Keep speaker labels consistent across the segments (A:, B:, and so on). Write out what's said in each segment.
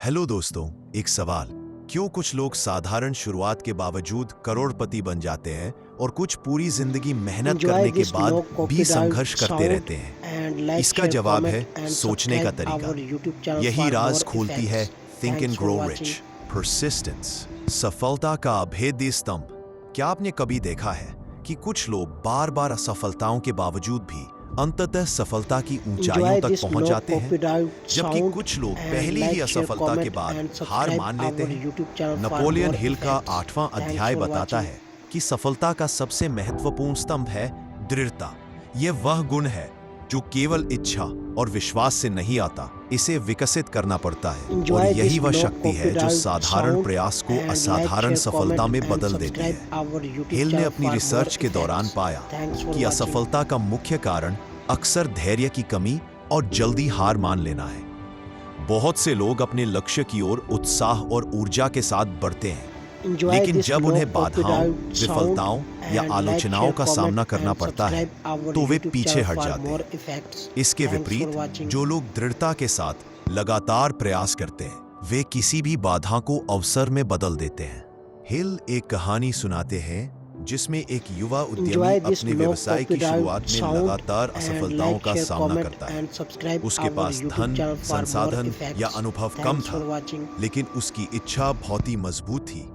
A: Hello दोस्तों, एक सवाल। क्यों कुछ लोग साधारण शुरुआत के बावजूद करोड़पति बन जाते हैं और कुछ पूरी जिंदगी मेहनत
B: Enjoy
A: करने के
B: this
A: बाद
B: no
A: भी
B: copyright
A: संघर्ष करते
B: sound
A: रहते हैं?
B: and like,
A: इसका
B: share,
A: जवाब
B: comment
A: है
B: and
A: सोचने का
B: subscribe
A: तरीका।
B: our YouTube channel
A: यही
B: for
A: राज
B: more
A: खोलती है
B: effects.
A: Think and
B: Thanks for
A: grow
B: watching.
A: Rich, persistence, सफलता का अभेद्य स्तंभ। क्या आपने कभी देखा है कि कुछ लोग बार बार असफलताओं के बावजूद भी अंततः सफलता की ऊंचाइयों
B: Enjoy
A: तक
B: this
A: पहुंच
B: no
A: जाते हैं,
B: copyright
A: जबकि
B: sound
A: कुछ लोग
B: and
A: पहली ही
B: like, share,
A: असफलता के
B: comment
A: बाद
B: and
A: हार
B: subscribe
A: मान लेते
B: our
A: हैं?
B: YouTube channel for
A: Napoleon
B: more
A: हिल का
B: effects.
A: 8वां
B: Thanks
A: अध्याय
B: for
A: बताता
B: watching.
A: है कि सफलता का सबसे महत्वपूर्ण स्तंभ है दृढ़ता। यह वह गुण है जो केवल इच्छा और विश्वास से नहीं आता, इसे विकसित करना पड़ता है। और
B: Enjoy
A: यही
B: this
A: वह
B: no
A: शक्ति है जो
B: copyright
A: साधारण
B: sound
A: प्रयास को
B: and like,
A: असाधारण
B: share,
A: सफलता
B: comment
A: में
B: and
A: बदल देती
B: subscribe
A: है।
B: our YouTube
A: हिल ने
B: channel
A: अपनी
B: for more
A: रिसर्च के दौरान
B: effects.
A: पाया
B: Thanks for
A: कि
B: watching.
A: असफलता का मुख्य कारण अक्सर धैर्य की कमी और जल्दी हार मान लेना है। बहुत से लोग अपने लक्ष्य की ओर उत्साह और ऊर्जा के साथ बढ़ते हैं,
B: Enjoy
A: लेकिन
B: this
A: जब
B: no
A: उन्हें बाधाओं,
B: copyright sound
A: विफलताओं या
B: and like,
A: आलोचनाओं
B: share,
A: का सामना
B: comment
A: करना
B: and
A: पड़ता है
B: subscribe our
A: तो वे
B: YouTube
A: पीछे
B: channel
A: हट
B: for
A: जाते
B: more
A: हैं।
B: effects.
A: इसके
B: Thanks for
A: विपरीत
B: watching.
A: जो लोग दृढ़ता के साथ लगातार प्रयास करते हैं, वे किसी भी बाधा को अवसर में बदल देते हैं। हिल एक कहानी सुनाते हैं जिसमें एक युवा उद्यमी
B: Enjoy this
A: अपने
B: no
A: व्यवसाय की
B: copyright
A: शुरुआत में
B: sound
A: लगातार
B: and
A: असफलताओं
B: like,
A: का
B: share,
A: सामना
B: comment
A: करता है।
B: and subscribe
A: उसके
B: our
A: पास
B: YouTube
A: धन,
B: channel for more
A: संसाधन या
B: effects.
A: अनुभव कम
B: Thanks for
A: था,
B: watching.
A: लेकिन उसकी इच्छा बहुत ही मजबूत थी।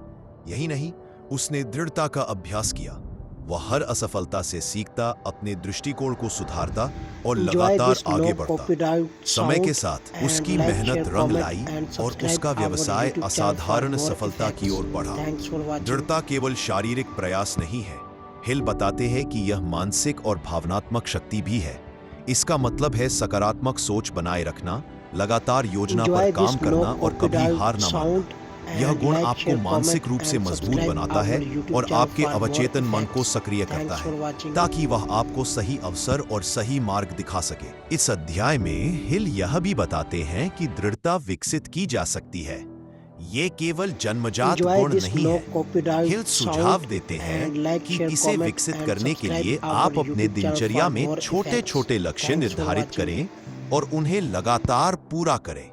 A: यही नहीं, उसने दृढ़ता का अभ्यास किया। वह हर असफलता से सीखता, अपने दृष्टिकोण को सुधारता और
B: Enjoy
A: लगातार
B: this
A: आगे
B: no
A: बढ़ता।
B: copyright
A: समय के
B: sound
A: साथ
B: and
A: उसकी
B: like,
A: मेहनत
B: share,
A: रंग
B: comment
A: लाई
B: and
A: और
B: subscribe
A: उसका
B: our
A: व्यवसाय
B: YouTube channel for
A: असाधारण
B: more
A: सफलता की
B: effects.
A: ओर बढ़ा।
B: Thanks for watching.
A: दृढ़ता केवल शारीरिक प्रयास नहीं है। हिल बताते हैं कि यह मानसिक और भावनात्मक शक्ति भी है। इसका मतलब है सकारात्मक सोच बनाए रखना, लगातार योजना पर
B: Enjoy
A: काम
B: this
A: करना
B: no
A: और कभी
B: copyright
A: हार न मानना।
B: sound
A: यह
B: and
A: गुण
B: like,
A: आपको
B: share,
A: मानसिक
B: comment
A: रूप से
B: and
A: मजबूत
B: subscribe
A: बनाता
B: our
A: है
B: YouTube
A: और
B: channel
A: आपके
B: for more
A: अवचेतन मन को
B: effects.
A: सक्रिय करता
B: Thanks for
A: है,
B: watching.
A: ताकि वह आपको सही अवसर और सही मार्ग दिखा सके। इस अध्याय में हिल यह भी बताते हैं कि दृढ़ता विकसित की जा सकती है। ये केवल जन्मजात
B: Enjoy
A: गुण
B: this
A: नहीं
B: no
A: है।
B: copyright
A: हिल सुझाव
B: sound
A: देते हैं
B: and like,
A: कि
B: share,
A: इसे
B: comment
A: विकसित
B: and
A: करने के
B: subscribe
A: लिए
B: our
A: आप अपने
B: YouTube channel
A: दिनचर्या
B: for
A: में
B: more
A: छोटे
B: effects.
A: छोटे लक्ष्य
B: Thanks for
A: निर्धारित
B: watching.
A: करें और उन्हें लगातार पूरा करें।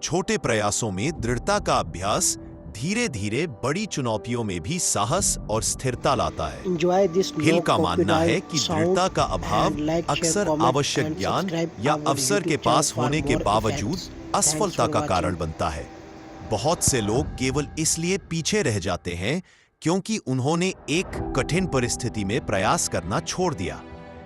A: छोटे प्रयासों में दृढ़ता का अभ्यास धीरे धीरे बड़ी चुनौतियों में भी साहस और स्थिरता लाता है।
B: Enjoy this
A: हिल
B: no
A: का मानना है
B: copyright
A: कि
B: sound
A: दृढ़ता का अभाव
B: and like, share,
A: अक्सर
B: comment
A: आवश्यक
B: and
A: ज्ञान
B: subscribe
A: या
B: our
A: अवसर के
B: YouTube
A: पास
B: channel for
A: होने के
B: more
A: बावजूद
B: effects. Thanks
A: असफलता
B: for
A: का
B: watching.
A: कारण बनता है। बहुत से लोग केवल इसलिए पीछे रह जाते हैं क्योंकि उन्होंने एक कठिन परिस्थिति में प्रयास करना छोड़ दिया,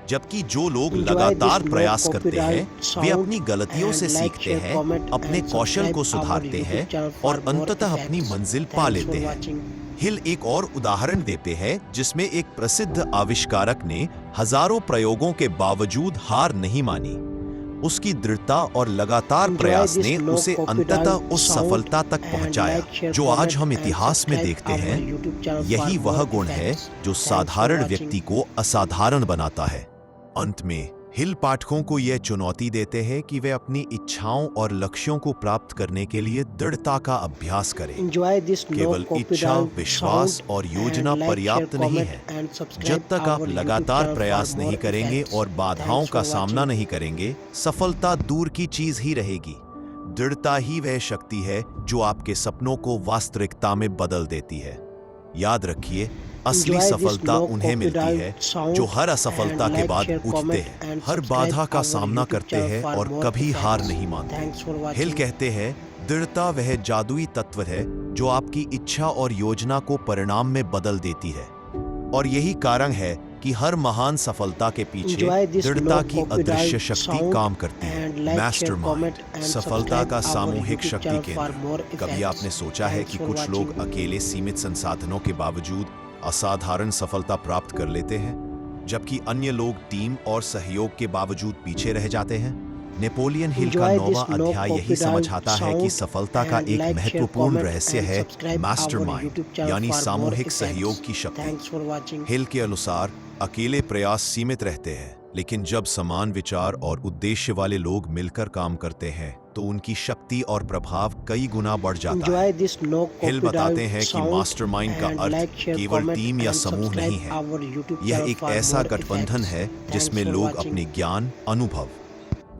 A: जबकि जो लोग
B: Enjoy
A: लगातार
B: this no
A: प्रयास करते हैं
B: copyright
A: वे
B: sound
A: अपनी गलतियों से
B: and like,
A: सीखते
B: share,
A: हैं,
B: comment
A: अपने
B: and
A: कौशल को
B: subscribe our
A: सुधारते
B: YouTube
A: हैं
B: channel for
A: और
B: more
A: अंततः अपनी
B: effects.
A: मंजिल पा
B: Thanks
A: लेते
B: for
A: हैं।
B: watching.
A: हिल एक और उदाहरण देते हैं जिसमें एक प्रसिद्ध आविष्कारक ने हजारों प्रयोगों के बावजूद हार नहीं मानी। उसकी दृढ़ता और लगातार
B: Enjoy
A: प्रयास
B: this
A: ने
B: no
A: उसे
B: copyright
A: अंततः उस
B: sound
A: सफलता तक
B: and
A: पहुंचाया
B: like, share,
A: जो आज
B: comment
A: हम
B: and
A: इतिहास में
B: subscribe
A: देखते
B: our
A: हैं।
B: YouTube channel for
A: यही वह
B: more
A: गुण है
B: effects.
A: जो
B: Thanks for
A: साधारण
B: watching.
A: व्यक्ति को असाधारण बनाता है। अंत में हिल पाठकों को यह चुनौती देते हैं कि वे अपनी इच्छाओं और लक्ष्यों को प्राप्त करने के लिए दृढ़ता का अभ्यास करें।
B: Enjoy this no
A: केवल इच्छा,
B: copyright
A: विश्वास
B: sound
A: और योजना
B: and like,
A: पर्याप्त
B: share,
A: नहीं
B: comment
A: है।
B: and subscribe
A: जब तक आप
B: our YouTube
A: लगातार
B: channel
A: प्रयास
B: for
A: नहीं
B: more
A: करेंगे
B: effects.
A: और बाधाओं
B: Thanks
A: का
B: for
A: सामना
B: watching.
A: नहीं करेंगे, सफलता दूर की चीज ही रहेगी। दृढ़ता ही वह शक्ति है जो आपके सपनों को वास्तविकता में बदल देती है। याद रखिए, असली
B: Enjoy this
A: सफलता
B: no
A: उन्हें मिलती है
B: copyright sound
A: जो हर असफलता
B: and
A: के
B: like,
A: बाद
B: share,
A: उठते
B: comment
A: हैं,
B: and
A: हर
B: subscribe
A: बाधा का
B: our
A: सामना
B: YouTube
A: करते
B: channel
A: हैं
B: for
A: और
B: more
A: कभी हार
B: effects.
A: नहीं मानते।
B: Thanks for watching.
A: हिल कहते हैं, दृढ़ता वह जादुई तत्व है जो आपकी इच्छा और योजना को परिणाम में बदल देती है। और यही कारण है कि हर महान सफलता के पीछे
B: Enjoy this
A: दृढ़ता
B: no
A: की अदृश्य
B: copyright
A: शक्ति
B: sound
A: काम करती है।
B: and like, share,
A: mastermind,
B: comment and
A: सफलता
B: subscribe
A: का
B: our
A: सामूहिक
B: YouTube
A: शक्ति
B: channel for
A: केंद्र।
B: more
A: कभी
B: effects.
A: आपने सोचा है
B: Thanks
A: कि
B: for
A: कुछ
B: watching.
A: लोग अकेले सीमित संसाधनों के बावजूद असाधारण सफलता प्राप्त कर लेते हैं, जबकि अन्य लोग टीम और सहयोग के बावजूद पीछे रह जाते हैं? नेपोलियन हिल का
B: Enjoy
A: 9वां
B: this no
A: अध्याय यही
B: copyright
A: समझाता है कि
B: sound
A: सफलता का
B: and
A: एक
B: like, share,
A: महत्वपूर्ण
B: comment
A: रहस्य
B: and
A: है
B: subscribe our
A: mastermind,
B: YouTube channel
A: यानी
B: for more
A: सामूहिक
B: effects.
A: सहयोग की शक्ति।
B: Thanks for watching.
A: हिल के अनुसार अकेले प्रयास सीमित रहते हैं, लेकिन जब समान विचार और उद्देश्य वाले लोग मिलकर काम करते हैं तो उनकी शक्ति और प्रभाव कई गुना बढ़ जाता
B: Enjoy
A: है।
B: this no
A: हिल बताते
B: copyright
A: हैं कि
B: sound
A: मास्टरमाइंड का
B: and
A: अर्थ
B: like, share,
A: केवल
B: comment
A: टीम या
B: and
A: समूह नहीं
B: subscribe
A: है।
B: our YouTube
A: यह
B: channel
A: एक
B: for
A: ऐसा
B: more
A: गठबंधन
B: effects.
A: है
B: Thanks
A: जिसमें
B: for
A: लोग
B: watching.
A: अपने ज्ञान, अनुभव,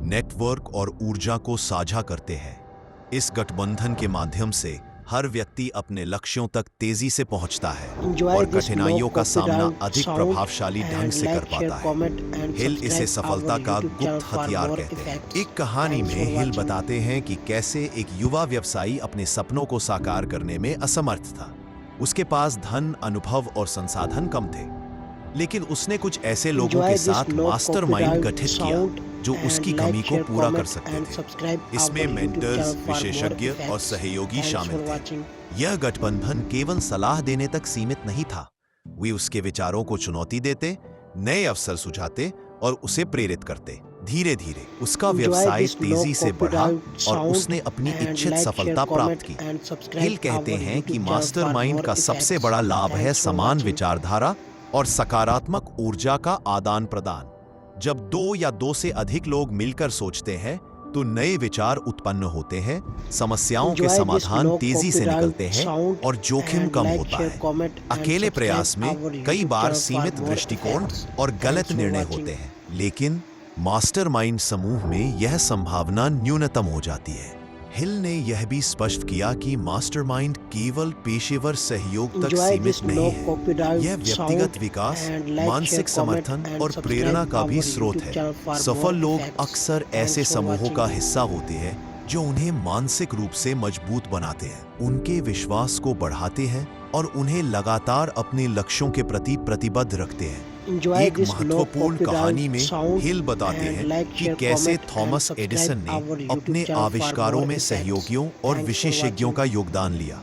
A: नेटवर्क और ऊर्जा को साझा करते हैं। इस गठबंधन के माध्यम से हर व्यक्ति अपने लक्ष्यों तक तेजी से पहुंचता है
B: Enjoy
A: और
B: this
A: कठिनाइयों
B: low
A: का सामना
B: copyright
A: अधिक
B: sound
A: प्रभावशाली ढंग
B: and
A: से कर
B: like, share,
A: पाता है।
B: comment and
A: हिल इसे
B: subscribe
A: सफलता
B: our
A: का
B: YouTube channel
A: गुप्त
B: for
A: हथियार
B: more
A: कहते हैं।
B: effects.
A: एक कहानी
B: Thanks
A: में
B: for
A: हिल
B: watching.
A: बताते हैं कि कैसे एक युवा व्यवसायी अपने सपनों को साकार करने में असमर्थ था। उसके पास धन, अनुभव और संसाधन कम थे, लेकिन उसने कुछ ऐसे लोगों के
B: Enjoy this
A: साथ
B: low
A: मास्टरमाइंड
B: copyright
A: गठित किया
B: sound
A: जो
B: and
A: उसकी
B: like,
A: कमी को
B: share,
A: पूरा कर
B: comment
A: सकते
B: and
A: थे।
B: subscribe
A: इसमें
B: our YouTube
A: mentors,
B: channel for more
A: विशेषज्ञ और
B: effects.
A: सहयोगी
B: Thanks
A: शामिल
B: for
A: थे।
B: watching.
A: यह गठबंधन केवल सलाह देने तक सीमित नहीं था, वे उसके विचारों को चुनौती देते, नए अवसर सुझाते और उसे प्रेरित करते। धीरे धीरे उसका
B: Enjoy
A: व्यवसाय
B: this
A: तेजी
B: low
A: से बढ़ा
B: copyright
A: और
B: sound
A: उसने अपनी
B: and
A: इच्छित
B: like,
A: सफलता
B: share,
A: प्राप्त
B: comment
A: की।
B: and subscribe
A: हिल कहते
B: our
A: हैं कि
B: YouTube channel
A: मास्टरमाइंड
B: for
A: का
B: more
A: सबसे
B: effects.
A: बड़ा लाभ है
B: Thanks for
A: समान
B: watching.
A: विचारधारा और सकारात्मक ऊर्जा का आदान प्रदान। जब दो या दो से अधिक लोग मिलकर सोचते हैं तो नए विचार उत्पन्न होते हैं, समस्याओं के
B: Enjoy this
A: समाधान
B: low
A: तेजी से
B: copyright
A: निकलते हैं
B: sound
A: और जोखिम
B: and
A: कम
B: like,
A: होता
B: share,
A: है।
B: comment and
A: अकेले
B: subscribe
A: प्रयास में
B: our
A: कई
B: YouTube
A: बार
B: channel for
A: सीमित
B: more
A: दृष्टिकोण
B: effects.
A: और गलत
B: Thanks for
A: निर्णय
B: watching.
A: होते हैं, लेकिन मास्टरमाइंड समूह में यह संभावना न्यूनतम हो जाती है। हिल ने यह भी स्पष्ट किया कि मास्टरमाइंड केवल पेशेवर सहयोग तक
B: Enjoy
A: सीमित
B: this
A: नहीं
B: low
A: है,
B: copyright
A: यह व्यक्तिगत
B: sound
A: विकास,
B: and like,
A: मानसिक
B: share, comment
A: समर्थन
B: and
A: और
B: subscribe
A: प्रेरणा का भी
B: our
A: स्रोत
B: YouTube
A: है।
B: channel for
A: सफल
B: more
A: लोग
B: effects.
A: अक्सर
B: Thanks
A: ऐसे
B: for
A: समूहों का
B: watching.
A: हिस्सा होते हैं जो उन्हें मानसिक रूप से मजबूत बनाते हैं, उनके विश्वास को बढ़ाते हैं और उन्हें लगातार अपने लक्ष्यों के प्रति प्रतिबद्ध रखते हैं।
B: Enjoy
A: एक
B: this low
A: महत्वपूर्ण
B: copyright
A: कहानी में
B: sound
A: हिल बताते
B: and
A: हैं
B: like,
A: कि
B: share,
A: कैसे
B: comment
A: Thomas
B: and
A: Edison
B: subscribe
A: ने
B: our YouTube
A: अपने
B: channel for
A: आविष्कारों
B: more
A: में
B: effects.
A: सहयोगियों और
B: Thanks for
A: विशेषज्ञों
B: watching.
A: का योगदान लिया।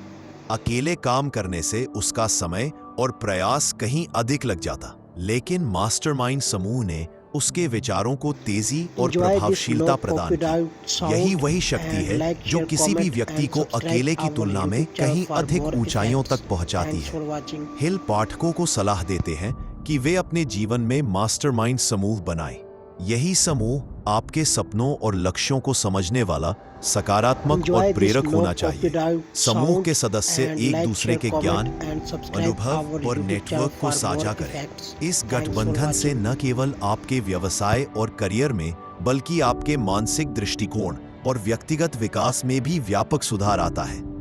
A: अकेले काम करने से उसका समय और प्रयास कहीं अधिक लग जाता, लेकिन मास्टरमाइंड समूह ने उसके विचारों को तेजी और
B: Enjoy this
A: प्रभावशीलता
B: low
A: प्रदान की।
B: copyright sound
A: यही वही शक्ति
B: and
A: है
B: like,
A: जो
B: share,
A: किसी भी
B: comment
A: व्यक्ति
B: and
A: को
B: subscribe
A: अकेले की
B: our
A: तुलना में
B: YouTube channel
A: कहीं
B: for
A: अधिक
B: more
A: ऊंचाइयों
B: effects.
A: तक पहुंचाती
B: Thanks
A: है।
B: for watching.
A: हिल पाठकों को सलाह देते हैं कि वे अपने जीवन में मास्टरमाइंड समूह बनाएं। यही समूह आपके सपनों और लक्ष्यों को समझने वाला, सकारात्मक
B: Enjoy
A: और
B: this
A: प्रेरक
B: low
A: होना चाहिए।
B: copyright
A: समूह
B: sound
A: के सदस्य
B: and
A: एक
B: like,
A: दूसरे
B: share,
A: के
B: comment
A: ज्ञान,
B: and subscribe
A: अनुभव
B: our
A: और
B: YouTube channel
A: नेटवर्क को
B: for
A: साझा
B: more
A: करें।
B: effects.
A: इस
B: Thanks for
A: गठबंधन से
B: watching.
A: न केवल आपके व्यवसाय और करियर में, बल्कि आपके मानसिक दृष्टिकोण और व्यक्तिगत विकास में भी व्यापक सुधार आता है।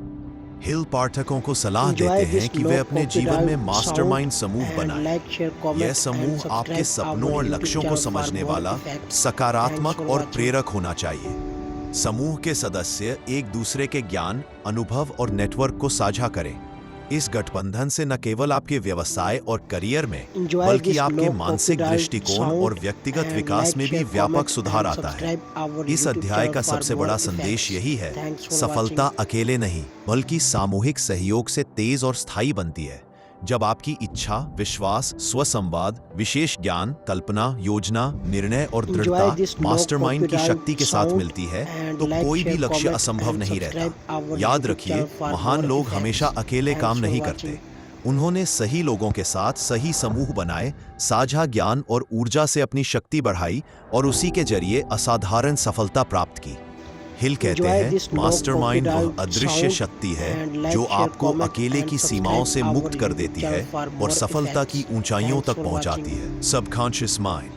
A: हिल पाठकों को सलाह
B: Enjoy
A: देते
B: this
A: हैं कि
B: low
A: वे अपने जीवन में
B: copyright
A: मास्टरमाइंड
B: sound
A: समूह
B: and
A: बनाएं।
B: like, share, comment
A: यह
B: and
A: समूह आपके
B: subscribe
A: सपनों
B: our
A: और
B: YouTube
A: लक्ष्यों को
B: channel for
A: समझने
B: more
A: वाला,
B: effects.
A: सकारात्मक
B: Thanks for
A: और
B: watching.
A: प्रेरक होना चाहिए। समूह के सदस्य एक दूसरे के ज्ञान, अनुभव और नेटवर्क को साझा करें। इस गठबंधन से न केवल आपके व्यवसाय और करियर में,
B: Enjoy
A: बल्कि
B: this
A: आपके
B: low
A: मानसिक
B: copyright
A: दृष्टिकोण
B: sound
A: और व्यक्तिगत
B: and
A: विकास
B: like,
A: में भी
B: share,
A: व्यापक
B: comment
A: सुधार
B: and
A: आता है।
B: subscribe our
A: इस
B: YouTube
A: अध्याय
B: channel
A: का
B: for
A: सबसे
B: more
A: बड़ा
B: effects.
A: संदेश यही है,
B: Thanks for
A: सफलता
B: watching.
A: अकेले नहीं, बल्कि सामूहिक सहयोग से तेज और स्थायी बनती है। जब आपकी इच्छा, विश्वास, स्वसंवाद, विशेष ज्ञान, कल्पना, योजना, निर्णय और
B: Enjoy
A: दृढ़ता
B: this low
A: मास्टरमाइंड की
B: copyright
A: शक्ति के साथ
B: sound
A: मिलती है
B: and
A: तो
B: like,
A: कोई भी
B: share,
A: लक्ष्य
B: comment
A: असंभव
B: and
A: नहीं
B: subscribe
A: रहता।
B: our
A: याद
B: YouTube
A: रखिए,
B: channel for
A: महान
B: more
A: लोग
B: effects.
A: हमेशा अकेले
B: Thanks
A: काम
B: for
A: नहीं
B: watching.
A: करते। उन्होंने सही लोगों के साथ सही समूह बनाए, साझा ज्ञान और ऊर्जा से अपनी शक्ति बढ़ाई और उसी के जरिए असाधारण सफलता प्राप्त की। हिल कहते
B: Enjoy
A: हैं,
B: this low
A: मास्टरमाइंड वह
B: copyright
A: अदृश्य
B: sound
A: शक्ति है
B: and like,
A: जो
B: share,
A: आपको
B: comment
A: अकेले
B: and
A: की सीमाओं से
B: subscribe
A: मुक्त
B: our
A: कर
B: YouTube
A: देती
B: channel
A: है
B: for
A: और
B: more
A: सफलता
B: effects.
A: की ऊंचाइयों
B: Thanks
A: तक
B: for
A: पहुंचाती
B: watching.
A: है। सबकॉन्शियस माइंड,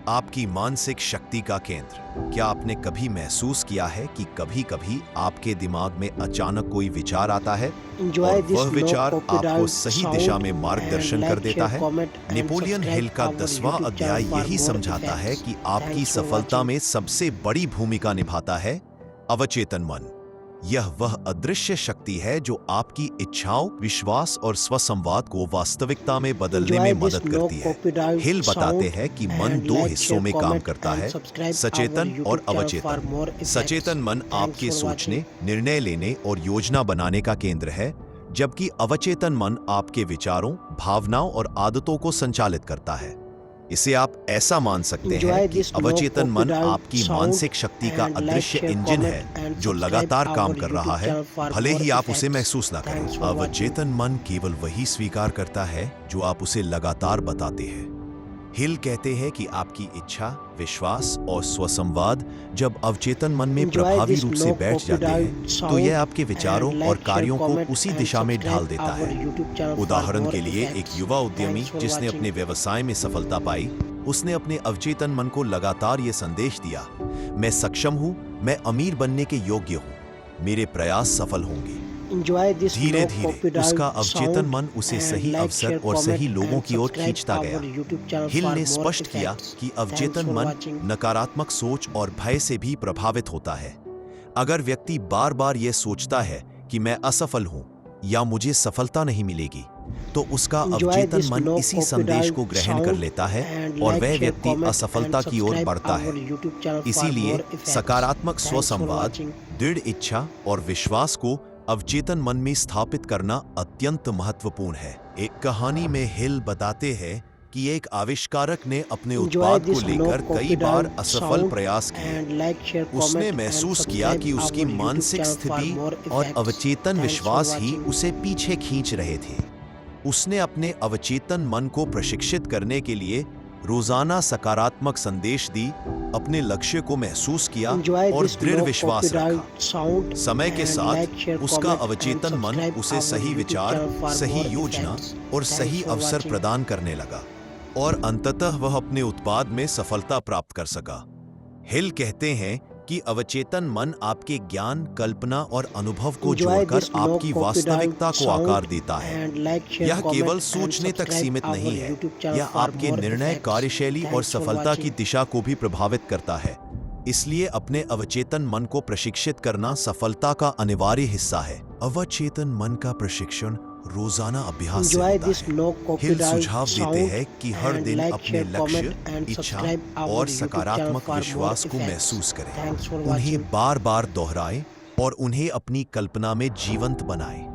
A: आपकी मानसिक शक्ति का केंद्र। क्या आपने कभी महसूस किया है कि कभी-कभी आपके दिमाग में अचानक कोई विचार आता है
B: Enjoy
A: और
B: this
A: वह
B: low
A: विचार आपको
B: copyright
A: सही
B: sound
A: दिशा में
B: and
A: मार्गदर्शन कर
B: like,
A: देता
B: share,
A: है?
B: comment and
A: नेपोलियन
B: subscribe
A: हिल का
B: our
A: 10वां
B: YouTube
A: अध्याय
B: channel for
A: यही
B: more
A: समझाता है
B: effects.
A: कि आपकी
B: Thanks for
A: सफलता
B: watching.
A: में सबसे बड़ी भूमिका निभाता है अवचेतन मन। यह वह अदृश्य शक्ति है जो आपकी इच्छाओं, विश्वास और स्वसंवाद को वास्तविकता में बदलने
B: Enjoy
A: में
B: this
A: मदद
B: low
A: करती है।
B: copyright
A: हिल बताते
B: sound
A: हैं कि मन
B: and
A: दो
B: like,
A: हिस्सों
B: share,
A: में काम
B: comment
A: करता
B: and
A: है,
B: subscribe
A: सचेतन
B: our
A: और
B: YouTube channel for
A: अवचेतन।
B: more effects.
A: सचेतन मन
B: Thanks
A: आपके
B: for
A: सोचने,
B: watching.
A: निर्णय लेने और योजना बनाने का केंद्र है, जबकि अवचेतन मन आपके विचारों, भावनाओं और आदतों को संचालित करता है। इसे आप ऐसा मान सकते
B: Enjoy
A: हैं कि
B: this low
A: अवचेतन मन
B: copyright
A: आपकी
B: sound
A: मानसिक शक्ति का
B: and like,
A: अदृश्य
B: share,
A: इंजन
B: comment
A: है
B: and
A: जो
B: subscribe
A: लगातार काम
B: our
A: कर
B: YouTube
A: रहा है,
B: channel for
A: भले ही
B: more
A: आप उसे
B: effects.
A: महसूस ना करें।
B: Thanks for watching.
A: अवचेतन मन केवल वही स्वीकार करता है जो आप उसे लगातार बताते हैं। हिल कहते हैं कि आपकी इच्छा, विश्वास और स्वसंवाद जब अवचेतन मन में
B: Enjoy
A: प्रभावी
B: this
A: रूप से
B: low
A: बैठ जाते
B: copyright
A: हैं तो
B: sound
A: यह आपके विचारों
B: and
A: और
B: like,
A: कार्यों
B: share,
A: को
B: comment
A: उसी
B: and
A: दिशा में ढाल
B: subscribe
A: देता
B: our
A: है।
B: YouTube channel for
A: उदाहरण
B: more
A: के लिए एक
B: effects.
A: युवा उद्यमी
B: Thanks for
A: जिसने
B: watching.
A: अपने व्यवसाय में सफलता पाई, उसने अपने अवचेतन मन को लगातार ये संदेश दिया, मैं सक्षम हूँ, मैं अमीर बनने के योग्य हूँ, मेरे प्रयास सफल होंगे।
B: Enjoy this
A: धीरे
B: no
A: धीरे
B: copyright
A: उसका अवचेतन
B: sound
A: मन उसे
B: and
A: सही
B: like,
A: अवसर
B: share,
A: और सही
B: comment
A: लोगों
B: and
A: की ओर
B: subscribe
A: खींचता
B: our
A: गया।
B: YouTube channel
A: हिल
B: for
A: ने
B: more
A: स्पष्ट किया
B: effects.
A: कि
B: Thanks
A: अवचेतन
B: for
A: मन
B: watching.
A: नकारात्मक सोच और भय से भी प्रभावित होता है। अगर व्यक्ति बार बार यह सोचता है कि मैं असफल हूं या मुझे सफलता नहीं मिलेगी, तो उसका
B: Enjoy
A: अवचेतन
B: this
A: मन
B: no
A: इसी संदेश को
B: copyright
A: ग्रहण कर
B: sound
A: लेता है
B: and
A: और
B: like,
A: वह
B: share,
A: व्यक्ति
B: comment
A: असफलता
B: and
A: की ओर
B: subscribe
A: बढ़ता
B: our
A: है।
B: YouTube channel for
A: इसीलिए
B: more effects.
A: सकारात्मक
B: Thanks for
A: स्वसंवाद,
B: watching.
A: दृढ़ इच्छा और विश्वास को अवचेतन मन में स्थापित करना अत्यंत महत्वपूर्ण है। एक कहानी में हिल बताते हैं कि एक आविष्कारक ने अपने
B: Enjoy
A: उत्पाद को
B: this no
A: लेकर कई बार
B: copyright
A: असफल
B: sound
A: प्रयास किए।
B: and like, share,
A: उसने
B: comment and
A: महसूस किया
B: subscribe
A: कि उसकी
B: our YouTube
A: मानसिक
B: channel for
A: स्थिति
B: more
A: और
B: effects.
A: अवचेतन
B: Thanks for
A: विश्वास ही
B: watching.
A: उसे पीछे खींच रहे थे। उसने अपने अवचेतन मन को प्रशिक्षित करने के लिए रोजाना सकारात्मक संदेश दी, अपने लक्ष्य को महसूस किया
B: Enjoy
A: और
B: this
A: दृढ़
B: no
A: विश्वास
B: copyright
A: रखा।
B: sound
A: समय के
B: and
A: साथ
B: like, share,
A: उसका
B: comment
A: अवचेतन
B: and
A: मन
B: subscribe
A: उसे
B: our
A: सही
B: YouTube
A: विचार,
B: channel for
A: सही
B: more
A: योजना
B: effects.
A: और
B: Thanks
A: सही
B: for
A: अवसर
B: watching.
A: प्रदान करने लगा और अंततः वह अपने उत्पाद में सफलता प्राप्त कर सका। हिल कहते हैं कि अवचेतन मन आपके ज्ञान, कल्पना और अनुभव को
B: Enjoy
A: जोड़कर
B: this no
A: आपकी
B: copyright
A: वास्तविकता को
B: sound
A: आकार देता है।
B: and like, share,
A: यह
B: comment
A: केवल
B: and
A: सोचने तक
B: subscribe
A: सीमित
B: our
A: नहीं है,
B: YouTube channel
A: यह
B: for
A: आपके
B: more
A: निर्णय,
B: effects.
A: कार्यशैली और
B: Thanks for
A: सफलता की
B: watching.
A: दिशा को भी प्रभावित करता है। इसलिए अपने अवचेतन मन को प्रशिक्षित करना सफलता का अनिवार्य हिस्सा है। अवचेतन मन का प्रशिक्षण रोजाना अभ्यास से
B: Enjoy
A: होता
B: this
A: है।
B: no
A: हिल
B: copyright
A: सुझाव देते
B: sound
A: हैं कि हर
B: and
A: दिन
B: like,
A: अपने
B: share,
A: लक्ष्य,
B: comment and
A: इच्छा
B: subscribe our
A: और
B: YouTube channel
A: सकारात्मक
B: for more
A: विश्वास को
B: effects.
A: महसूस करें।
B: Thanks for
A: उन्हें
B: watching.
A: बार बार दोहराएं और उन्हें अपनी कल्पना में जीवंत बनाएं।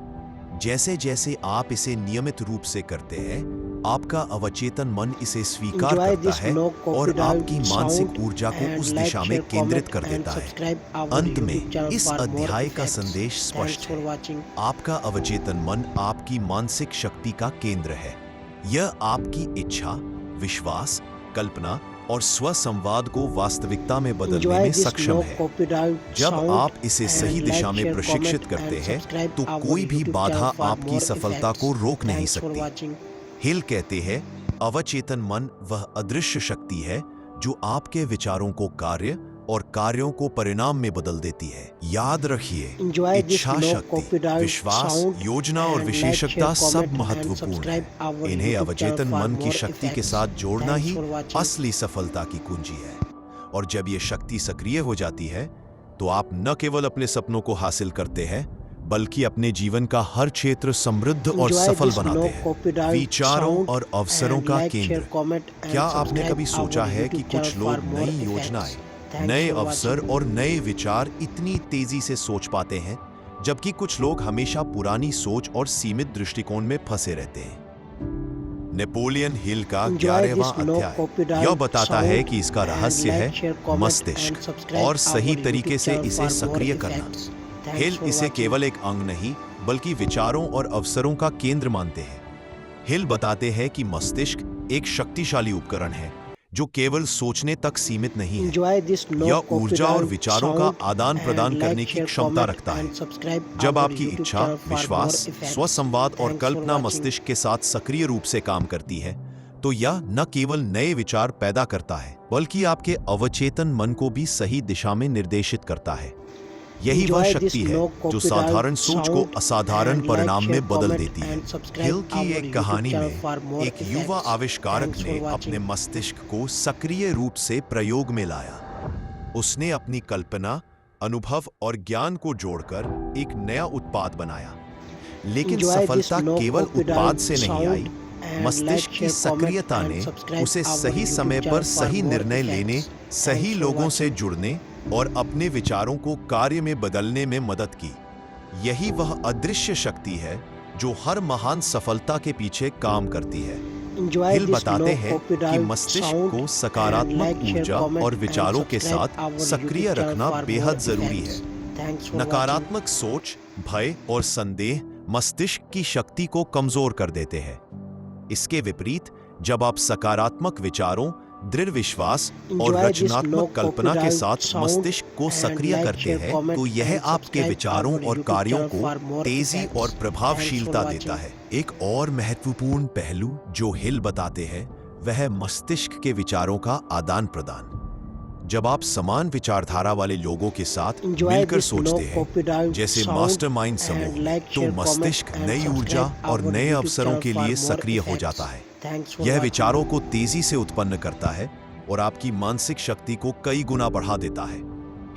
A: जैसे जैसे आप इसे नियमित रूप से करते हैं, आपका अवचेतन मन इसे स्वीकार
B: Enjoy
A: करता
B: this
A: है
B: no
A: और
B: copyright
A: आपकी मानसिक
B: sound
A: ऊर्जा को
B: and
A: उस
B: like,
A: दिशा में
B: share,
A: केंद्रित
B: comment
A: कर
B: and
A: देता है।
B: subscribe our
A: अंत में
B: YouTube channel
A: इस
B: for more
A: अध्याय का
B: effects.
A: संदेश
B: Thanks
A: स्पष्ट
B: for
A: है।
B: watching.
A: आपका अवचेतन मन आपकी मानसिक शक्ति का केंद्र है। यह आपकी इच्छा, विश्वास, कल्पना और स्वसंवाद को वास्तविकता में बदलने
B: Enjoy
A: में
B: this
A: सक्षम
B: no
A: है।
B: copyright
A: जब
B: sound
A: आप इसे सही
B: and
A: दिशा
B: like,
A: में
B: share,
A: प्रशिक्षित
B: comment
A: करते
B: and
A: हैं,
B: subscribe
A: तो
B: our
A: कोई भी
B: YouTube
A: बाधा
B: channel for
A: आपकी
B: more
A: सफलता
B: effects.
A: को रोक नहीं
B: Thanks for
A: सकती।
B: watching.
A: हिल कहते हैं, अवचेतन मन वह अदृश्य शक्ति है जो आपके विचारों को कार्य और कार्यों को परिणाम में बदल देती है। याद रखिए,
B: Enjoy this
A: इच्छा
B: no
A: शक्ति,
B: copyright
A: विश्वास,
B: sound
A: योजना और
B: and like,
A: विशेषज्ञता
B: share,
A: सब
B: comment and
A: महत्वपूर्ण
B: subscribe
A: है।
B: our
A: इन्हें
B: YouTube
A: अवचेतन
B: channel for
A: मन की
B: more
A: शक्ति के
B: effects.
A: साथ जोड़ना
B: Thanks
A: ही
B: for watching.
A: असली सफलता की कुंजी है। और जब ये शक्ति सक्रिय हो जाती है, तो आप न केवल अपने सपनों को हासिल करते हैं, बल्कि अपने जीवन का हर क्षेत्र समृद्ध और
B: Enjoy
A: सफल
B: this
A: बनाते
B: no
A: हैं।
B: copyright
A: विचारों
B: sound
A: और अवसरों
B: and
A: का
B: like, share,
A: केंद्र।
B: comment and
A: क्या आपने
B: subscribe
A: कभी सोचा
B: our
A: है कि
B: YouTube
A: कुछ
B: channel
A: लोग
B: for more
A: नई
B: effects.
A: योजनाएं,
B: Thanks
A: नए
B: for
A: अवसर
B: watching.
A: और नए विचार इतनी तेजी से सोच पाते हैं, जबकि कुछ लोग हमेशा पुरानी सोच और सीमित दृष्टिकोण में फंसे रहते हैं? नेपोलियन हिल का
B: Enjoy
A: 11वां
B: this no
A: अध्याय
B: copyright
A: यह बताता है
B: sound
A: कि इसका
B: and
A: रहस्य
B: like,
A: है
B: share, comment
A: मस्तिष्क
B: and subscribe
A: और सही
B: our
A: तरीके
B: YouTube
A: से
B: channel
A: इसे
B: for more
A: सक्रिय करना।
B: effects. Thanks
A: हिल
B: for
A: इसे
B: watching.
A: केवल एक अंग नहीं, बल्कि विचारों और अवसरों का केंद्र मानते हैं। हिल बताते हैं कि मस्तिष्क एक शक्तिशाली उपकरण है जो केवल सोचने तक सीमित नहीं है।
B: Enjoy this no
A: यह ऊर्जा और
B: copyright
A: विचारों का
B: sound
A: आदान प्रदान
B: and
A: करने
B: like,
A: की
B: share,
A: क्षमता
B: comment
A: रखता है।
B: and subscribe
A: जब
B: our
A: आपकी
B: YouTube
A: इच्छा,
B: channel for more
A: विश्वास,
B: effects.
A: स्वसंवाद और
B: Thanks for
A: कल्पना
B: watching.
A: मस्तिष्क के साथ सक्रिय रूप से काम करती है, तो यह न केवल नए विचार पैदा करता है, बल्कि आपके अवचेतन मन को भी सही दिशा में निर्देशित करता है। यही वह
B: Enjoy
A: शक्ति
B: this
A: है
B: no
A: जो
B: copyright
A: साधारण सोच को
B: sound
A: असाधारण
B: and
A: परिणाम
B: like,
A: में
B: share,
A: बदल
B: comment
A: देती है।
B: and subscribe
A: हिल की
B: our
A: एक
B: YouTube
A: कहानी
B: channel
A: में
B: for more
A: एक युवा
B: effects.
A: आविष्कारक
B: Thanks
A: ने
B: for watching.
A: अपने मस्तिष्क को सक्रिय रूप से प्रयोग में लाया। उसने अपनी कल्पना, अनुभव और ज्ञान को जोड़कर एक नया उत्पाद बनाया। लेकिन
B: Enjoy this
A: सफलता
B: no
A: केवल
B: copyright
A: उत्पाद से नहीं
B: sound
A: आई,
B: and
A: मस्तिष्क
B: like,
A: की
B: share, comment
A: सक्रियता
B: and
A: ने
B: subscribe
A: उसे
B: our
A: सही
B: YouTube
A: समय
B: channel
A: पर
B: for
A: सही
B: more
A: निर्णय
B: effects.
A: लेने, सही
B: Thanks for
A: लोगों से
B: watching.
A: जुड़ने और अपने विचारों को कार्य में बदलने में मदद की। यही वह अदृश्य शक्ति है जो हर महान सफलता के पीछे काम करती है।
B: Enjoy
A: हिल
B: this
A: बताते
B: no
A: हैं कि
B: copyright
A: मस्तिष्क
B: sound
A: को
B: and
A: सकारात्मक
B: like, share,
A: ऊर्जा
B: comment
A: और
B: and
A: विचारों के
B: subscribe
A: साथ
B: our
A: सक्रिय
B: YouTube channel
A: रखना
B: for
A: बेहद
B: more
A: जरूरी
B: effects.
A: है।
B: Thanks for watching.
A: नकारात्मक सोच, भय और संदेह मस्तिष्क की शक्ति को कमजोर कर देते हैं। इसके विपरीत, जब आप सकारात्मक विचारों, दृढ़ विश्वास और
B: Enjoy this
A: रचनात्मक
B: no
A: कल्पना के
B: copyright
A: साथ
B: sound
A: मस्तिष्क को
B: and
A: सक्रिय
B: like,
A: करते
B: share,
A: हैं,
B: comment
A: तो यह
B: and
A: आपके
B: subscribe
A: विचारों
B: our
A: और
B: YouTube
A: कार्यों
B: channel
A: को
B: for more
A: तेजी
B: effects.
A: और
B: Thanks
A: प्रभावशीलता
B: for
A: देता
B: watching.
A: है। एक और महत्वपूर्ण पहलू जो हिल बताते हैं, वह है मस्तिष्क के विचारों का आदान प्रदान। जब आप समान विचारधारा वाले लोगों के साथ
B: Enjoy
A: मिलकर
B: this
A: सोचते
B: no
A: हैं,
B: copyright
A: जैसे
B: sound
A: मास्टरमाइंड
B: and
A: समूह,
B: like,
A: तो
B: share, comment
A: मस्तिष्क
B: and
A: नई ऊर्जा
B: subscribe
A: और
B: our
A: नए
B: YouTube
A: अवसरों
B: channel
A: के
B: for
A: लिए
B: more
A: सक्रिय हो
B: effects.
A: जाता है।
B: Thanks for
A: यह
B: watching.
A: विचारों को तेजी से उत्पन्न करता है और आपकी मानसिक शक्ति को कई गुना बढ़ा देता है।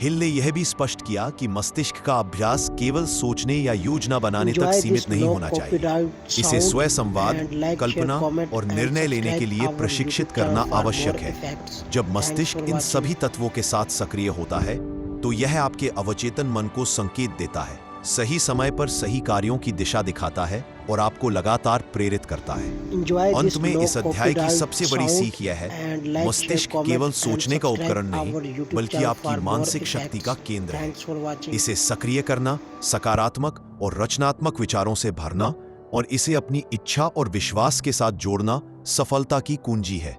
A: हिल ने यह भी स्पष्ट किया कि मस्तिष्क का अभ्यास केवल सोचने या योजना बनाने तक
B: Enjoy this
A: सीमित नहीं
B: no
A: होना चाहिए।
B: copyright
A: इसे
B: sound
A: स्वयं संवाद,
B: and like, share,
A: Kalpana
B: comment
A: और
B: and
A: निर्णय लेने के
B: subscribe
A: लिए
B: our
A: प्रशिक्षित
B: YouTube
A: करना
B: channel for
A: आवश्यक
B: more
A: है।
B: effects.
A: जब
B: Thanks
A: मस्तिष्क
B: for
A: इन
B: watching.
A: सभी तत्वों के साथ सक्रिय होता है तो यह आपके अवचेतन मन को संकेत देता है, सही समय पर सही कार्यों की दिशा दिखाता है और आपको लगातार प्रेरित करता है।
B: Enjoy
A: अंत
B: this
A: में
B: no
A: इस अध्याय की
B: copyright
A: सबसे बड़ी
B: sound
A: सीख यह है,
B: and like,
A: मस्तिष्क
B: share, comment
A: केवल
B: and
A: सोचने का
B: subscribe
A: उपकरण
B: our
A: नहीं
B: YouTube
A: बल्कि
B: channel
A: आपकी
B: for more
A: मानसिक शक्ति
B: effects.
A: का केंद्र है।
B: Thanks for watching.
A: इसे सक्रिय करना, सकारात्मक और रचनात्मक विचारों से भरना और इसे अपनी इच्छा और विश्वास के साथ जोड़ना सफलता की कुंजी है।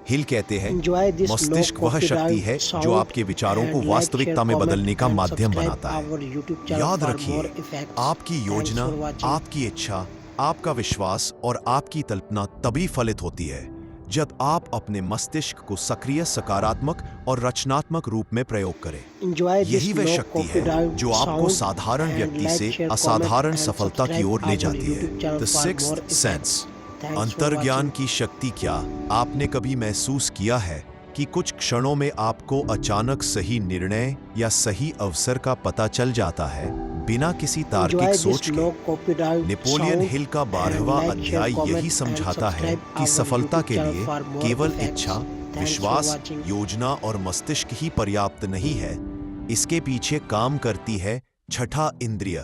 A: हिल कहते हैं,
B: Enjoy this no
A: मस्तिष्क वह शक्ति
B: copyright
A: है
B: sound
A: जो आपके विचारों को
B: and like,
A: वास्तविकता
B: share,
A: में
B: comment
A: बदलने का
B: and
A: माध्यम
B: subscribe
A: बनाता है।
B: our YouTube channel
A: याद
B: for
A: रखिए,
B: more effects.
A: आपकी
B: Thanks
A: योजना,
B: for watching.
A: आपकी इच्छा, आपका विश्वास और आपकी कल्पना तभी फलित होती है जब आप अपने मस्तिष्क को सक्रिय, सकारात्मक और रचनात्मक रूप में प्रयोग करें।
B: Enjoy this
A: यही वह
B: no
A: शक्ति है
B: copyright
A: जो आपको
B: sound
A: साधारण
B: and
A: व्यक्ति
B: like,
A: से
B: share,
A: असाधारण
B: comment and
A: सफलता की
B: subscribe
A: ओर ले
B: our
A: जाती है।
B: YouTube channel
A: the
B: for
A: sixth
B: more effects.
A: Sense,
B: Thanks for
A: अंतर्ज्ञान
B: watching.
A: की शक्ति क्या आपने कभी महसूस किया है कि कुछ क्षणों में आपको अचानक सही निर्णय या सही अवसर का पता चल जाता है बिना किसी
B: Enjoy
A: तार्किक
B: this
A: सोच
B: no
A: के।
B: copyright
A: नेपोलियन
B: sound
A: हिल का 12वां
B: and like,
A: अध्याय
B: share,
A: यही
B: comment
A: समझाता
B: and
A: है
B: subscribe
A: कि
B: our
A: सफलता
B: YouTube
A: के
B: channel
A: लिए
B: for more
A: केवल
B: effects.
A: इच्छा,
B: Thanks for
A: विश्वास,
B: watching.
A: योजना और मस्तिष्क ही पर्याप्त नहीं है, इसके पीछे काम करती है छठा इंद्रिय,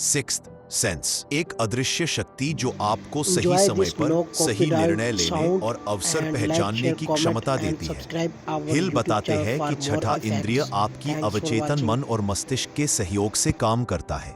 A: सिक्स्थ सेंस, एक अदृश्य शक्ति जो आपको सही
B: Enjoy
A: समय
B: this
A: पर
B: no
A: सही
B: copyright
A: निर्णय लेने
B: sound
A: और अवसर
B: and like,
A: पहचानने
B: share,
A: की
B: comment
A: क्षमता
B: and
A: देती है।
B: subscribe our
A: हिल
B: YouTube
A: बताते
B: channel
A: हैं
B: for
A: कि
B: more
A: छठा
B: effects.
A: इंद्रिय आपकी
B: Thanks for
A: अवचेतन
B: watching.
A: मन और मस्तिष्क के सहयोग से काम करता है।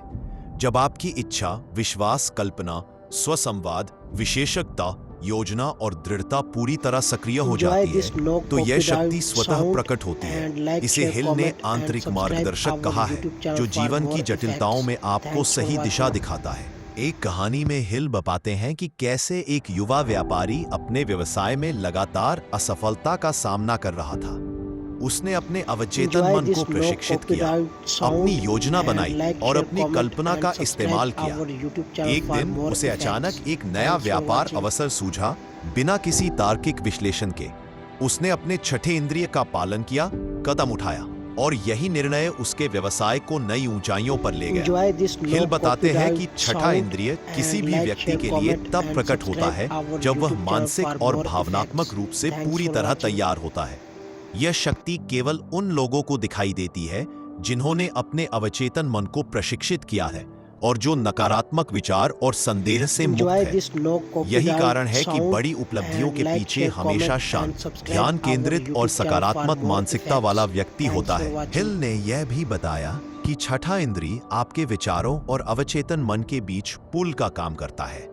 A: जब आपकी इच्छा, विश्वास, कल्पना, स्वसंवाद, विशेषज्ञता, योजना और दृढ़ता पूरी तरह सक्रिय हो
B: Enjoy
A: जाती
B: this
A: है
B: no
A: तो यह शक्ति
B: copyright
A: स्वतः
B: sound
A: प्रकट होती
B: and
A: है।
B: like,
A: इसे
B: share,
A: हिल ने
B: comment and
A: आंतरिक
B: subscribe
A: मार्गदर्शक
B: our
A: कहा है
B: YouTube channel
A: जो
B: for
A: जीवन
B: more
A: की जटिलताओं
B: effects.
A: में आपको
B: Thanks for
A: सही दिशा
B: watching.
A: दिखाता है। एक कहानी में हिल बताते हैं कि कैसे एक युवा व्यापारी अपने व्यवसाय में लगातार असफलता का सामना कर रहा था। उसने अपने अवचेतन
B: Enjoy
A: मन
B: this
A: को
B: no
A: प्रशिक्षित किया,
B: copyright sound
A: अपनी योजना
B: and
A: बनाई
B: like,
A: और
B: share,
A: अपनी
B: comment
A: कल्पना
B: and
A: का
B: subscribe
A: इस्तेमाल किया।
B: our YouTube channel
A: एक
B: for
A: दिन
B: more
A: उसे
B: effects.
A: अचानक एक नया
B: Thanks for
A: व्यापार
B: watching.
A: अवसर सूझा बिना किसी तार्किक विश्लेषण के। उसने अपने छठे इंद्रिय का पालन किया, कदम उठाया और यही निर्णय उसके व्यवसाय को नई ऊंचाइयों पर ले गया।
B: Enjoy this no
A: हिल बताते हैं कि
B: copyright
A: छठा
B: sound
A: इंद्रिय किसी
B: and
A: भी
B: like,
A: व्यक्ति
B: share,
A: के लिए
B: comment
A: तब
B: and
A: प्रकट होता
B: subscribe
A: है
B: our
A: जब वह
B: YouTube channel
A: मानसिक
B: for
A: और
B: more
A: भावनात्मक
B: effects.
A: रूप से
B: Thanks
A: पूरी
B: for
A: तरह
B: watching.
A: तैयार होता है। यह शक्ति केवल उन लोगों को दिखाई देती है जिन्होंने अपने अवचेतन मन को प्रशिक्षित किया है और जो नकारात्मक विचार और संदेह से मुक्त
B: Enjoy
A: है।
B: this no
A: यही
B: copyright
A: कारण है कि
B: sound
A: बड़ी उपलब्धियों
B: and
A: के
B: like,
A: पीछे
B: share,
A: हमेशा
B: comment
A: शांत,
B: and subscribe
A: ध्यान
B: our
A: केंद्रित
B: YouTube
A: और
B: channel
A: सकारात्मक
B: for more
A: मानसिकता
B: effects.
A: वाला व्यक्ति
B: Thanks
A: होता
B: for
A: है।
B: watching.
A: हिल ने यह भी बताया कि छठा इंद्रिय आपके विचारों और अवचेतन मन के बीच पुल का काम करता है।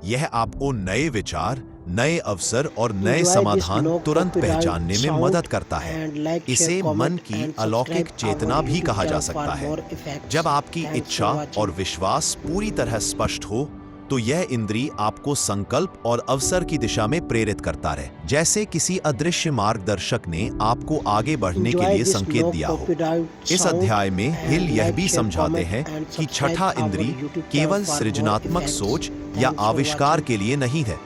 A: यह आपको नए विचार, नए अवसर और नए
B: Enjoy this
A: समाधान
B: no
A: तुरंत
B: copyright
A: पहचानने में
B: sound
A: मदद करता है।
B: and like,
A: इसे
B: share,
A: मन
B: comment
A: की
B: and
A: अलौकिक
B: subscribe
A: चेतना
B: our
A: भी
B: YouTube
A: कहा जा
B: channel
A: सकता
B: for
A: है।
B: more effects.
A: जब आपकी
B: Thanks for
A: इच्छा
B: watching.
A: और विश्वास पूरी तरह स्पष्ट हो तो यह इंद्रिय आपको संकल्प और अवसर की दिशा में प्रेरित करता रहे, जैसे किसी अदृश्य मार्गदर्शक ने आपको आगे बढ़ने के
B: Enjoy
A: लिए
B: this
A: संकेत
B: no
A: दिया हो।
B: copyright
A: इस
B: sound
A: अध्याय में हिल
B: and
A: यह
B: like,
A: भी
B: share,
A: समझाते
B: comment
A: हैं
B: and
A: कि
B: subscribe
A: छठा
B: our
A: इंद्रिय
B: YouTube channel
A: केवल
B: for more
A: सृजनात्मक
B: effects.
A: सोच या
B: Thanks for
A: आविष्कार
B: watching.
A: के लिए नहीं है।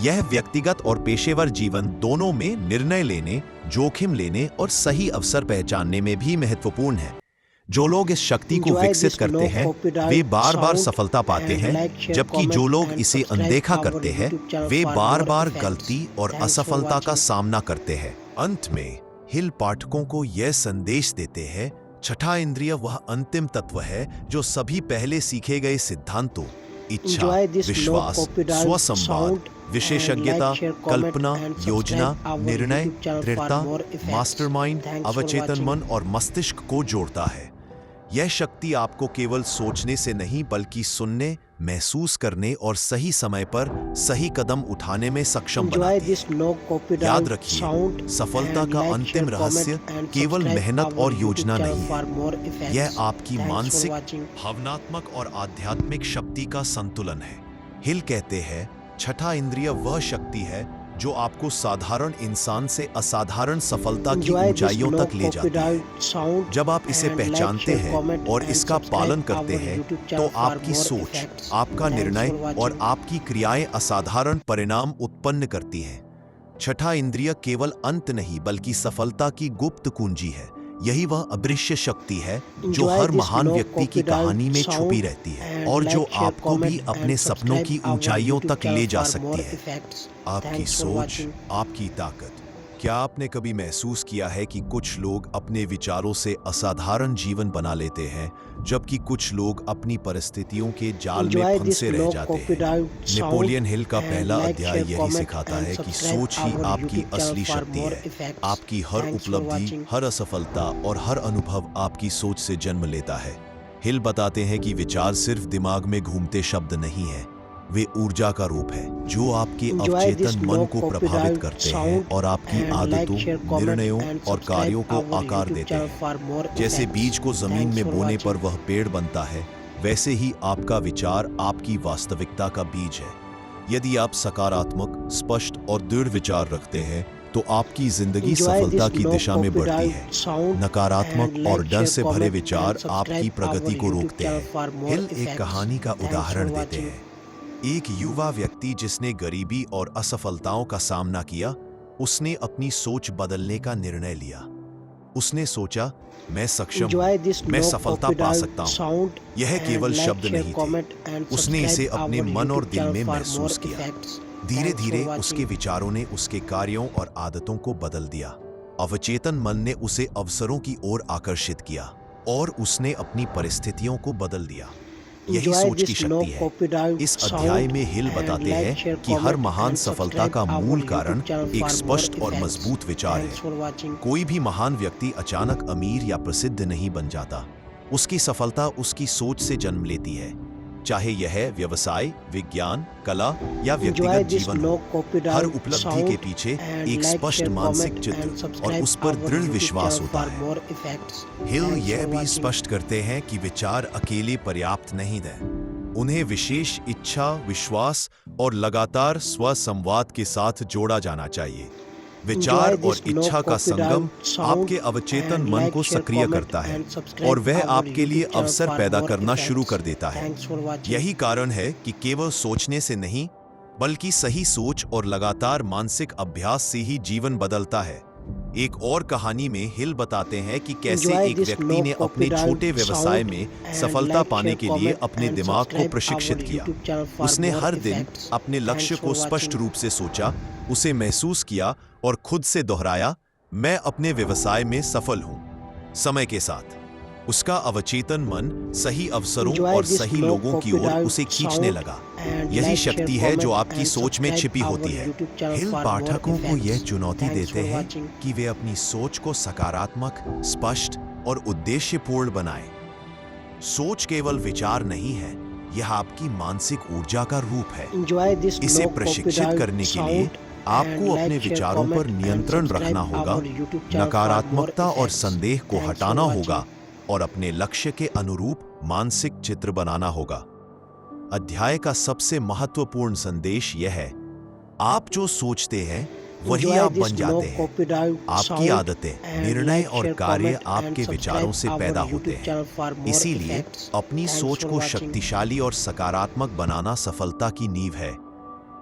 A: यह व्यक्तिगत और पेशेवर जीवन दोनों में निर्णय लेने, जोखिम लेने और सही अवसर पहचानने में भी महत्वपूर्ण है। जो लोग इस शक्ति को
B: Enjoy
A: विकसित
B: this
A: करते
B: no
A: हैं
B: copyright
A: वे बार बार
B: sound
A: सफलता पाते
B: and
A: हैं,
B: like, share,
A: जबकि जो
B: comment
A: लोग
B: and
A: इसे
B: subscribe
A: अनदेखा
B: our
A: करते हैं
B: YouTube channel
A: way
B: for
A: bar
B: more
A: bar
B: effects.
A: गलती और
B: Thanks for
A: असफलता का
B: watching.
A: सामना करते हैं। अंत में हिल पाठकों को यह संदेश देते हैं, छठा इंद्रिय वह अंतिम तत्व है जो सभी पहले सीखे गए सिद्धांतों, इच्छा,
B: Enjoy this no
A: विश्वास,
B: copyright
A: स्वसंवाद,
B: sound
A: विशेषज्ञता,
B: and like, share, comment
A: Kalpana,
B: and
A: योजना,
B: subscribe our
A: निर्णय,
B: YouTube channel for
A: दृढ़ता,
B: more effects.
A: Mastermind,
B: Thanks for
A: अवचेतन
B: watching.
A: मन और मस्तिष्क को जोड़ता है। यह शक्ति आपको केवल सोचने से नहीं बल्कि सुनने, महसूस करने और सही समय पर सही कदम उठाने में सक्षम
B: Enjoy
A: बनाती
B: this
A: है।
B: no copyright
A: याद रखिए,
B: sound
A: सफलता
B: and
A: का
B: like,
A: अंतिम
B: share,
A: रहस्य
B: comment and
A: केवल
B: subscribe
A: मेहनत
B: our
A: और
B: YouTube
A: योजना
B: channel
A: नहीं
B: for
A: है।
B: more effects.
A: यह आपकी
B: Thanks for
A: मानसिक,
B: watching.
A: भावनात्मक और आध्यात्मिक शक्ति का संतुलन है। हिल कहते हैं, छठा इंद्रिय वह शक्ति है जो आपको साधारण इंसान से असाधारण सफलता की
B: Enjoy this
A: ऊंचाइयों
B: low
A: तक ले जाती है।
B: copyright sound
A: जब आप इसे
B: and like,
A: पहचानते
B: share,
A: हैं
B: comment
A: और
B: and
A: इसका
B: subscribe
A: पालन करते
B: our
A: हैं
B: YouTube
A: तो
B: channel for
A: आपकी
B: more
A: सोच,
B: effects.
A: आपका
B: Thanks
A: निर्णय
B: for watching.
A: और आपकी क्रियाएं असाधारण परिणाम उत्पन्न करती हैं। छठा इंद्रिय केवल अंत नहीं बल्कि सफलता की गुप्त कुंजी है। यही वह अदृश्य शक्ति है जो
B: Enjoy
A: हर
B: this
A: महान
B: low
A: व्यक्ति की
B: copyright
A: कहानी में
B: sound
A: छुपी रहती है
B: and
A: और जो
B: like, share,
A: आपको भी
B: comment
A: अपने
B: and
A: सपनों की
B: subscribe our
A: ऊंचाइयों
B: YouTube
A: तक ले
B: channel
A: जा
B: for
A: सकती
B: more
A: है।
B: effects.
A: आपकी
B: Thanks for
A: सोच,
B: watching.
A: आपकी ताकत। क्या आपने कभी महसूस किया है कि कुछ लोग अपने विचारों से असाधारण जीवन बना लेते हैं, जबकि कुछ लोग अपनी परिस्थितियों के जाल
B: Enjoy
A: में
B: this
A: फंसे रह
B: low
A: जाते हैं?
B: copyright sound
A: नेपोलियन हिल का
B: and
A: पहला
B: like,
A: अध्याय
B: share,
A: यही
B: comment
A: सिखाता
B: and
A: है कि
B: subscribe
A: सोच ही
B: our
A: आपकी
B: YouTube channel
A: असली
B: for
A: शक्ति
B: more
A: है।
B: effects.
A: आपकी हर
B: Thanks for
A: उपलब्धि,
B: watching.
A: हर असफलता और हर अनुभव आपकी सोच से जन्म लेता है। हिल बताते हैं कि विचार सिर्फ दिमाग में घूमते शब्द नहीं है, वे ऊर्जा का रूप है जो आपके
B: Enjoy this
A: अवचेतन मन
B: low
A: को प्रभावित
B: copyright
A: करते हैं
B: sound
A: और आपकी
B: and like,
A: आदतों,
B: share, comment
A: निर्णयों
B: and
A: और
B: subscribe
A: कार्यों को
B: our
A: आकार
B: YouTube
A: देते
B: channel
A: हैं।
B: for more
A: जैसे
B: effects.
A: बीज को जमीन
B: Thanks
A: में
B: for
A: बोने पर
B: watching.
A: वह पेड़ बनता है, वैसे ही आपका विचार आपकी वास्तविकता का बीज है। यदि आप सकारात्मक, स्पष्ट और दृढ़ विचार रखते हैं तो आपकी जिंदगी
B: Enjoy
A: सफलता
B: this
A: की
B: low
A: दिशा में बढ़ती
B: copyright
A: है।
B: sound
A: नकारात्मक
B: and
A: और
B: like,
A: डर
B: share,
A: से भरे
B: comment
A: विचार
B: and subscribe
A: आपकी प्रगति
B: our
A: को
B: YouTube
A: रोकते
B: channel
A: हैं।
B: for more
A: हिल एक
B: effects.
A: कहानी का
B: Thanks
A: उदाहरण
B: for
A: देते
B: watching.
A: हैं। एक युवा व्यक्ति जिसने गरीबी और असफलताओं का सामना किया, उसने अपनी सोच बदलने का निर्णय लिया। उसने सोचा, मैं सक्षम
B: Enjoy this
A: हूँ, मैं
B: low
A: सफलता पा
B: copyright
A: सकता हूँ।
B: sound
A: यह
B: and
A: केवल
B: like,
A: शब्द
B: share,
A: नहीं
B: comment
A: थे,
B: and
A: उसने इसे
B: subscribe
A: अपने
B: our
A: मन और
B: YouTube
A: दिल
B: channel
A: में
B: for
A: महसूस
B: more
A: किया।
B: effects.
A: धीरे
B: Thanks for
A: धीरे
B: watching.
A: उसके विचारों ने उसके कार्यों और आदतों को बदल दिया। अवचेतन मन ने उसे अवसरों की ओर आकर्षित किया और उसने अपनी परिस्थितियों को बदल दिया। यही
B: Enjoy
A: सोच की
B: this low
A: शक्ति है।
B: copyright
A: इस
B: sound
A: अध्याय में हिल
B: and
A: बताते
B: like,
A: हैं
B: share,
A: कि हर
B: comment
A: महान
B: and
A: सफलता
B: subscribe
A: का
B: our
A: मूल
B: YouTube
A: कारण
B: channel
A: एक
B: for
A: स्पष्ट
B: more
A: और
B: effects.
A: मजबूत विचार
B: Thanks for
A: है।
B: watching.
A: कोई भी महान व्यक्ति अचानक अमीर या प्रसिद्ध नहीं बन जाता। उसकी सफलता उसकी सोच से जन्म लेती है, चाहे यह व्यवसाय, विज्ञान, कला या
B: Enjoy
A: व्यक्तिगत
B: this
A: जीवन
B: low
A: हो। हर
B: copyright
A: उपलब्धि के
B: sound
A: पीछे
B: and
A: एक
B: like,
A: स्पष्ट
B: share,
A: मानसिक
B: comment and
A: चित्र और
B: subscribe
A: उस पर
B: our
A: दृढ़
B: YouTube
A: विश्वास
B: channel
A: होता
B: for
A: है।
B: more effects.
A: हिल
B: Thanks
A: यह
B: for
A: भी
B: watching.
A: स्पष्ट करते हैं कि विचार अकेले पर्याप्त नहीं है। उन्हें विशेष इच्छा, विश्वास और लगातार स्वसंवाद के साथ जोड़ा जाना चाहिए। विचार
B: Enjoy
A: और
B: this low
A: इच्छा का संगम
B: copyright sound
A: आपके अवचेतन
B: and
A: मन
B: like,
A: को
B: share,
A: सक्रिय
B: comment
A: करता है
B: and subscribe
A: और वह
B: our
A: आपके लिए
B: YouTube channel
A: अवसर
B: for
A: पैदा
B: more
A: करना शुरू
B: effects.
A: कर देता है।
B: Thanks for watching.
A: यही कारण है कि केवल सोचने से नहीं, बल्कि सही सोच और लगातार मानसिक अभ्यास से ही जीवन बदलता है। एक और कहानी में हिल बताते हैं कि कैसे
B: Enjoy
A: एक
B: this
A: व्यक्ति
B: low
A: ने अपने
B: copyright
A: छोटे व्यवसाय
B: sound
A: में
B: and
A: सफलता
B: like,
A: पाने
B: share,
A: के लिए
B: comment
A: अपने
B: and
A: दिमाग को
B: subscribe
A: प्रशिक्षित
B: our
A: किया।
B: YouTube channel for
A: उसने
B: more
A: हर दिन
B: effects.
A: अपने लक्ष्य
B: Thanks
A: को
B: for
A: स्पष्ट
B: watching.
A: रूप से सोचा, उसे महसूस किया और खुद से दोहराया, मैं अपने व्यवसाय में सफल हूं। समय के साथ उसका अवचेतन मन सही अवसरों
B: Enjoy
A: और
B: this
A: सही
B: low
A: लोगों की ओर
B: copyright
A: उसे खींचने
B: sound
A: लगा।
B: and
A: यही
B: like,
A: शक्ति
B: share,
A: है जो
B: comment
A: आपकी
B: and
A: सोच में
B: subscribe
A: छिपी
B: our
A: होती है।
B: YouTube channel
A: hill
B: for more
A: पाठकों को यह
B: effects.
A: चुनौती
B: Thanks
A: देते
B: for
A: हैं
B: watching.
A: कि वे अपनी सोच को सकारात्मक, स्पष्ट और उद्देश्यपूर्ण बनाएं। सोच केवल विचार नहीं है, यह आपकी मानसिक ऊर्जा का रूप है।
B: Enjoy this
A: इसे
B: low
A: प्रशिक्षित
B: copyright
A: करने के लिए
B: sound
A: आपको
B: and
A: अपने
B: like, share,
A: विचारों पर
B: comment and
A: नियंत्रण
B: subscribe
A: रखना होगा,
B: our YouTube channel for more
A: नकारात्मकता और
B: effects.
A: संदेह को
B: Thanks for
A: हटाना
B: watching.
A: होगा और अपने लक्ष्य के अनुरूप मानसिक चित्र बनाना होगा। अध्याय का सबसे महत्वपूर्ण संदेश यह है, आप जो सोचते हैं वही
B: Enjoy
A: आप
B: this
A: बन
B: low
A: जाते हैं।
B: copyright
A: आपकी
B: sound
A: आदतें,
B: and
A: निर्णय
B: like,
A: और
B: share,
A: कार्य
B: comment and
A: आपके
B: subscribe
A: विचारों से
B: our
A: पैदा
B: YouTube
A: होते हैं।
B: channel for more
A: इसीलिए
B: effects.
A: अपनी
B: Thanks
A: सोच
B: for
A: को
B: watching.
A: शक्तिशाली और सकारात्मक बनाना सफलता की नींव है।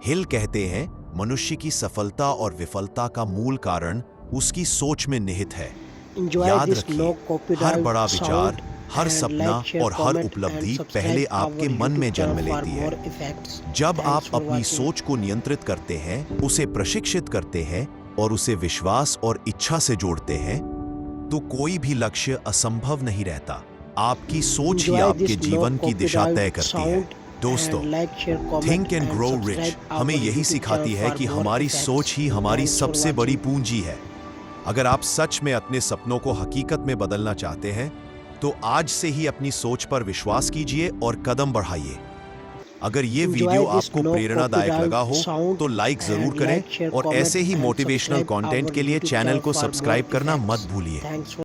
A: हिल कहते हैं, मनुष्य की सफलता और विफलता का मूल कारण उसकी सोच में निहित है।
B: Enjoy
A: याद
B: this
A: रखिए,
B: low
A: हर
B: copyright
A: बड़ा
B: sound
A: विचार, हर
B: and
A: सपना
B: like, share,
A: और हर
B: comment
A: उपलब्धि
B: and subscribe
A: पहले
B: our
A: आपके मन में
B: YouTube
A: जन्म
B: channel for
A: लेती है।
B: more effects.
A: जब
B: Thanks
A: आप
B: for
A: अपनी
B: watching.
A: सोच को नियंत्रित करते हैं, उसे प्रशिक्षित करते हैं और उसे विश्वास और इच्छा से जोड़ते हैं, तो कोई भी लक्ष्य असंभव नहीं रहता। आपकी सोच ही
B: Enjoy
A: आपके
B: this low
A: जीवन की दिशा
B: copyright
A: तय करती है।
B: sound
A: दोस्तों,
B: and like, share, comment
A: think and
B: and
A: grow
B: subscribe
A: rich
B: our
A: हमें यही
B: YouTube
A: सिखाती
B: channel
A: है
B: for
A: कि
B: more
A: हमारी
B: effects.
A: सोच ही हमारी
B: Thanks for
A: सबसे
B: watching.
A: बड़ी पूंजी है। अगर आप सच में अपने सपनों को हकीकत में बदलना चाहते हैं, तो आज से ही अपनी सोच पर विश्वास कीजिए और कदम बढ़ाइए। अगर ये
B: Enjoy
A: वीडियो
B: this
A: आपको
B: low
A: प्रेरणादायक
B: copyright
A: लगा हो
B: sound
A: तो लाइक जरूर
B: and
A: करें
B: like, share,
A: और
B: comment
A: ऐसे ही
B: and
A: motivational
B: subscribe
A: content
B: our
A: के लिए
B: YouTube
A: चैनल
B: channel
A: को
B: for more
A: सब्सक्राइब करना
B: effects.
A: मत भूलिए।
B: Thanks for